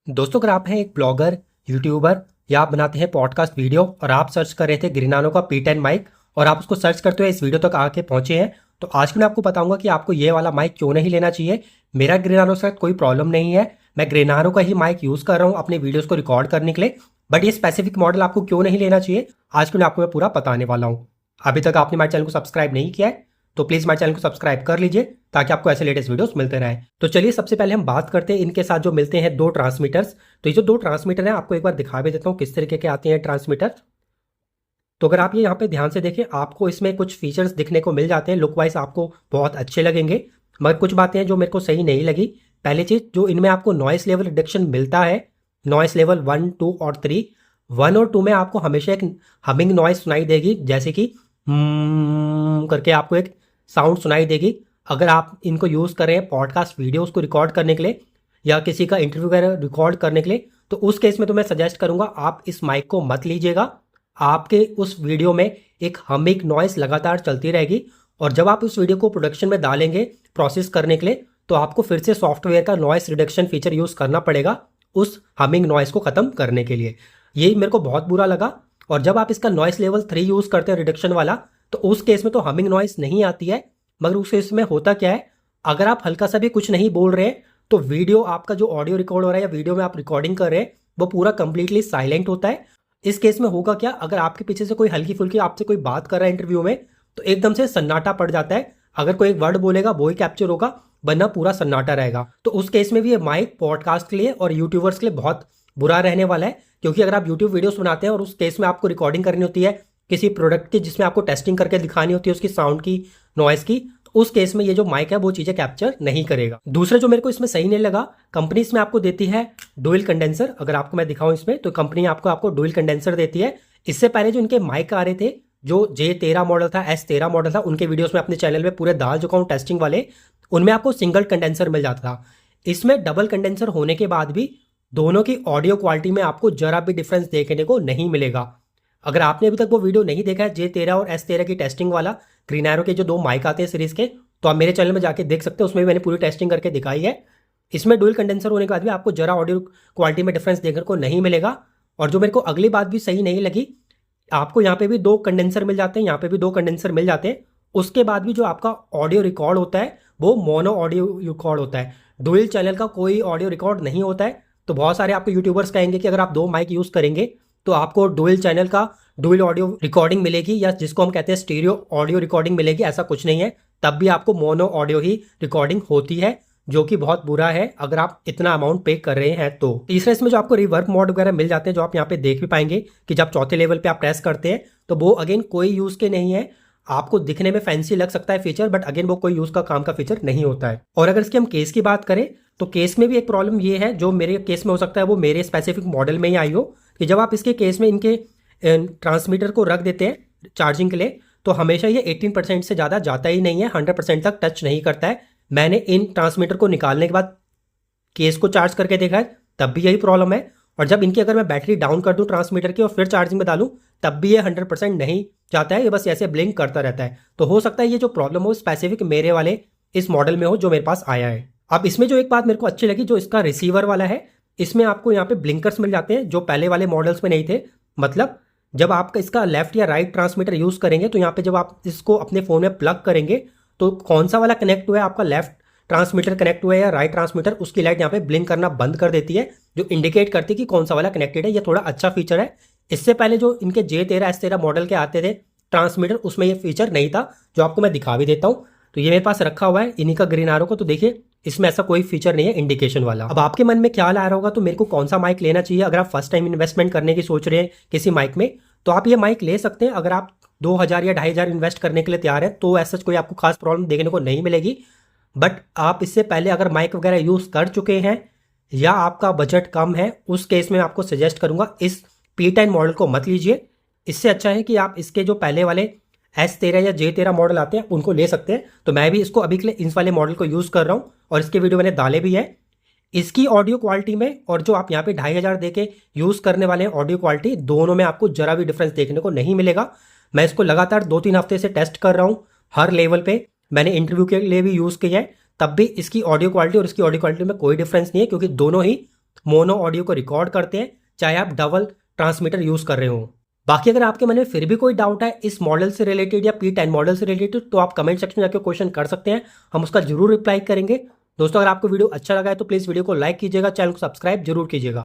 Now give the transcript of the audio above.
दोस्तों, अगर आप हैं एक ब्लॉगर, यूट्यूबर या आप बनाते हैं पॉडकास्ट वीडियो और आप सर्च कर रहे थे ग्रीनानो का P10 माइक और आप उसको सर्च करते हुए इस वीडियो तक आके पहुंचे हैं, तो आज मैं आपको बताऊंगा कि आपको ये वाला माइक क्यों नहीं लेना चाहिए। मेरा ग्रीनानो से कोई प्रॉब्लम नहीं है, मैं ग्रीनानो का ही माइक यूज़ कर रहा हूँ अपने वीडियोज़ को रिकॉर्ड करने के लिए। बट ये स्पेसिफिक मॉडल आपको क्यों नहीं लेना चाहिए, आज मैं आपको पूरा बताने वाला हूँ। अभी तक आपने हमारे चैनल को सब्सक्राइब नहीं किया है तो प्लीज़ हमारे चैनल को सब्सक्राइब कर लीजिए ताकि आपको ऐसे लेटेस्ट वीडियोस मिलते रहें। तो चलिए सबसे पहले हम बात करते हैं इनके साथ जो मिलते हैं दो ट्रांसमीटर्स। तो ये जो दो ट्रांसमीटर हैं आपको एक बार दिखा भी देता हूँ किस तरीके के आते हैं ट्रांसमीटर। तो अगर आप ये यहाँ पे ध्यान से देखें, आपको इसमें कुछ फीचर्स दिखने को मिल जाते हैं, लुक वाइज आपको बहुत अच्छे लगेंगे। मगर कुछ बातें हैं जो मेरे को सही नहीं लगी। पहली चीज़, जो इनमें आपको नॉइस लेवल रिडक्शन मिलता है, नॉइस लेवल 1, 2 और 3, 1 और 2 में आपको हमेशा एक हमिंग नॉइस सुनाई देगी, जैसे कि करके आपको एक साउंड सुनाई देगी। अगर आप इनको यूज़ कर रहे हैं पॉडकास्ट वीडियोस को रिकॉर्ड करने के लिए या किसी का इंटरव्यू वगैरह रिकॉर्ड करने के लिए, तो उस केस में तो मैं सजेस्ट करूंगा आप इस माइक को मत लीजिएगा। आपके उस वीडियो में एक हमिंग नॉइस लगातार चलती रहेगी और जब आप उस वीडियो को प्रोडक्शन में डालेंगे प्रोसेस करने के लिए, तो आपको फिर से सॉफ्टवेयर का नॉइस रिडक्शन फीचर यूज़ करना पड़ेगा उस हमिंग नॉइस को ख़त्म करने के लिए। ये मेरे को बहुत बुरा लगा। और जब आप इसका नॉइस लेवल 3 यूज़ करते हैं रिडक्शन वाला, तो उस केस में तो हमिंग नॉइस नहीं आती है। मगर उस केस में होता क्या है, अगर आप हल्का सा भी कुछ नहीं बोल रहे हैं तो वीडियो आपका जो ऑडियो रिकॉर्ड हो रहा है या वीडियो में आप रिकॉर्डिंग कर रहे हैं वो पूरा कंप्लीटली साइलेंट होता है। इस केस में होगा क्या, अगर आपके पीछे से कोई हल्की फुल्की आपसे कोई बात कर रहा है इंटरव्यू में, तो एकदम से सन्नाटा पड़ जाता है। अगर कोई एक वर्ड बोलेगा वो ही कैप्चर होगा, वरना पूरा सन्नाटा रहेगा। तो उस केस में भी ये माइक पॉडकास्ट के लिए और यूट्यूबर्स के लिए बहुत बुरा रहने वाला है। क्योंकि अगर आप यूट्यूब वीडियोस बनाते हैं और उस केस में आपको रिकॉर्डिंग करनी होती है किसी प्रोडक्ट की जिसमें आपको टेस्टिंग करके दिखानी होती है उसकी साउंड की, नॉइस की, तो उस केस में ये जो माइक है वो चीजें कैप्चर नहीं करेगा। दूसरा जो मेरे को इसमें सही नहीं लगा, कंपनी इसमें आपको देती है डुअल कंडेंसर। अगर आपको मैं दिखाऊं इसमें, तो कंपनी आपको डुअल कंडेंसर देती है। इससे पहले जो इनके माइक आ रहे थे, जो J13 मॉडल था, S13 मॉडल था, उनके वीडियोस में अपने चैनल में पूरे डाल चुका हूं टेस्टिंग वाले, उनमें आपको सिंगल कंडेंसर मिल जाता था। इसमें डबल कंडेंसर होने के बाद भी दोनों की ऑडियो क्वालिटी में आपको जरा भी डिफरेंस देखने को नहीं मिलेगा। अगर आपने अभी तक वो वीडियो नहीं देखा है J13 और S13 की टेस्टिंग वाला, ग्रीनानो के जो दो माइक आते हैं सीरीज के, तो आप मेरे चैनल में जाके देख सकते हैं, उसमें भी मैंने पूरी टेस्टिंग करके दिखाई है। इसमें डुअल कंडेंसर होने के बाद भी आपको जरा ऑडियो क्वालिटी में डिफरेंस देखने को नहीं मिलेगा। और जो मेरे को अगली बात भी सही नहीं लगी, आपको यहाँ पे भी दो कंडेंसर मिल जाते हैं, यहाँ पे भी दो कंडेंसर मिल जाते हैं। उसके बाद भी जो आपका ऑडियो रिकॉर्ड होता है वो मोनो ऑडियो रिकॉर्ड होता है, डुअल चैनल का कोई ऑडियो रिकॉर्ड नहीं होता है। तो बहुत सारे आपको यूट्यूबर्स कहेंगे कि अगर आप दो माइक यूज़ करेंगे तो आपको डुअल चैनल का डुअल ऑडियो रिकॉर्डिंग मिलेगी, या जिसको हम कहते हैं स्टीरियो ऑडियो रिकॉर्डिंग मिलेगी। ऐसा कुछ नहीं है, तब भी आपको मोनो ऑडियो ही रिकॉर्डिंग होती है, जो कि बहुत बुरा है अगर आप इतना अमाउंट पे कर रहे हैं। तो तीसरा, इसमें जो आपको रिवर्ब मोड वगैरह मिल जाते हैं, जो आप यहाँ पे देख भी पाएंगे कि जब चौथे लेवल पे आप प्रेस करते हैं तो वो अगेन कोई यूज़ के नहीं है। आपको दिखने में फैंसी लग सकता है फीचर, बट अगेन वो कोई यूज़ का काम का फीचर नहीं होता है। और अगर इसकी हम केस की बात करें, तो केस में भी एक प्रॉब्लम ये है, जो मेरे केस में हो सकता है वो मेरे स्पेसिफिक मॉडल में ही आई हो, कि जब आप इसके केस में इनके ट्रांसमीटर को रख देते हैं चार्जिंग के लिए, तो हमेशा ये 18% से ज़्यादा जाता ही नहीं है, 100% तक टच नहीं करता है। मैंने इन ट्रांसमीटर को निकालने के बाद केस को चार्ज करके देखा है, तब भी यही प्रॉब्लम है। और जब इनकी अगर मैं बैटरी डाउन कर दूं ट्रांसमीटर की और फिर चार्जिंग में डालूं, तब भी ये 100% नहीं जाता है, ये बस ऐसे ब्लिंक करता रहता है। तो हो सकता है ये जो प्रॉब्लम हो स्पेसिफिक मेरे वाले इस मॉडल में हो जो मेरे पास आया है। अब इसमें जो एक बात मेरे को अच्छी लगी, जो इसका रिसीवर वाला है, इसमें आपको यहाँ पे ब्लिंकर्स मिल जाते हैं जो पहले वाले मॉडल्स में नहीं थे। मतलब जब आप इसका लेफ्ट या राइट ट्रांसमीटर यूज़ करेंगे, तो यहाँ पे जब आप इसको अपने फ़ोन में प्लग करेंगे, तो कौन सा वाला कनेक्ट हुआ है, आपका लेफ्ट ट्रांसमीटर कनेक्ट हुआ है या राइट ट्रांसमीटर, उसकी लाइट यहाँ पे ब्लिंक करना बंद कर देती है, जो इंडिकेट करती है कि कौन सा वाला कनेक्टेड है। ये थोड़ा अच्छा फीचर है। इससे पहले जो इनके J13 S13 मॉडल के आते थे ट्रांसमीटर, उसमें ये फीचर नहीं था, जो आपको मैं दिखा भी देता हूँ। तो ये मेरे पास रखा हुआ है इन्हीं का ग्रीनानो को, तो देखिए इसमें ऐसा कोई फीचर नहीं है इंडिकेशन वाला। अब आपके मन में ख्याल आ रहा होगा तो मेरे को कौन सा माइक लेना चाहिए। अगर आप फर्स्ट टाइम इन्वेस्टमेंट करने की सोच रहे हैं किसी माइक में, तो आप ये माइक ले सकते हैं। अगर आप 2000 या 2500 इन्वेस्ट करने के लिए तैयार है तो ऐसा कोई आपको खास प्रॉब्लम देखने को नहीं मिलेगी। बट आप इससे पहले अगर माइक वगैरह यूज़ कर चुके हैं या आपका बजट कम है, उस केस में आपको सजेस्ट करूंगा इस P10 मॉडल को मत लीजिए। इससे अच्छा है कि आप इसके जो पहले वाले S13 या J13 मॉडल आते हैं उनको ले सकते हैं। तो मैं भी इसको अभी के लिए इस वाले मॉडल को यूज़ कर रहा हूँ और इसके वीडियो मैंने डाले भी है। इसकी ऑडियो क्वालिटी में और जो आप यहाँ पे 2500 दे के यूज़ करने वाले हैं ऑडियो क्वालिटी, दोनों में आपको जरा भी डिफरेंस देखने को नहीं मिलेगा। मैं इसको लगातार 2-3 हफ्ते से टेस्ट कर रहा हूँ हर लेवल पे। मैंने इंटरव्यू के लिए भी यूज़ किया है, तब भी इसकी ऑडियो क्वालिटी और इसकी ऑडियो क्वालिटी में कोई डिफरेंस नहीं है, क्योंकि दोनों ही मोनो ऑडियो को रिकॉर्ड करते हैं, चाहे आप डबल ट्रांसमीटर यूज़ कर रहे हो। बाकी अगर आपके मन में फिर भी कोई डाउट है इस मॉडल से रिलेटेड या P10 मॉडल से रिलेटेड, तो आप कमेंट सेक्शन में जाकर क्वेश्चन कर सकते हैं, हम उसका जरूर रिप्लाई करेंगे। दोस्तों अगर आपको वीडियो अच्छा लगा है तो प्लीज़ वीडियो को लाइक कीजिएगा, चैनल को सब्सक्राइब जरूर कीजिएगा।